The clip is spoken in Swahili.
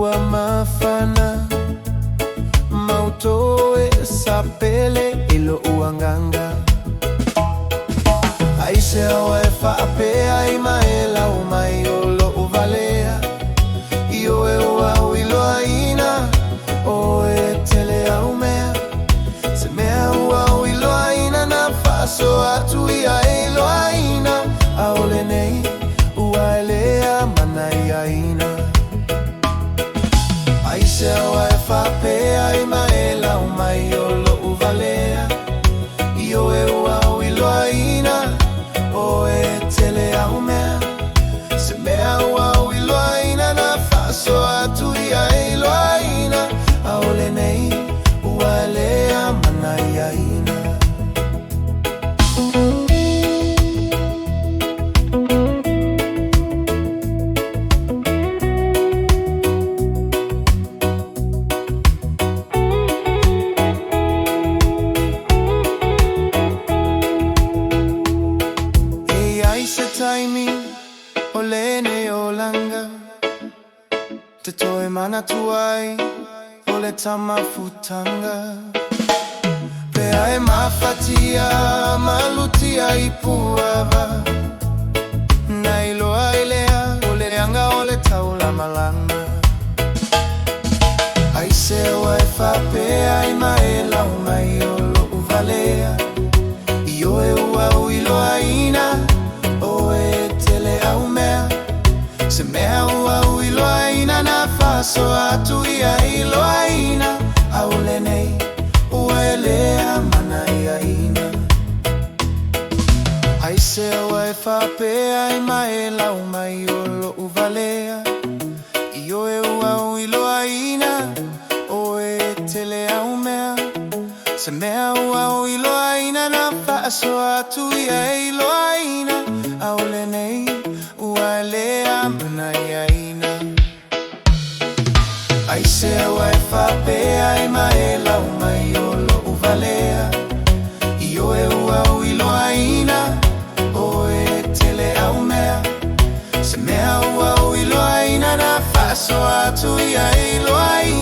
wa mafana mautoe sapele ilo uanganga aise awefa apea imaela umayolo uvalea iyoe uawilo aina oe telea umea semea uawilo aina nafaso atuia ilo aina aolenei uaelea manai aina aise awefa apea imaela umayolo uvalea iyoe uawilo aina oe telea umea semea uawilo aina nafaso atuia ilo aina aolenei ualea manai aina taimi olene olanga tetoe mana tuai ole tamafutanga peae mafatia malutia ipuava nailo ailea ole anga ole taula malanga aise waefa pea imaela umayolo uvalea iyoe uawilo aina semea uawilo aina nafaso atuia ilo aina aolenei uaelea manai aina aise waefa pea imaela umayolo uvalea iyoe uawilo aina oe telea umea semea uawilo aina nafaso atuia ilo aina aolenei ualea manai aina aise waefa pea imaela umayolo uvalea iyoe uawilo aina oe telea umea semea uawilo aina nafaso atuia ilo aina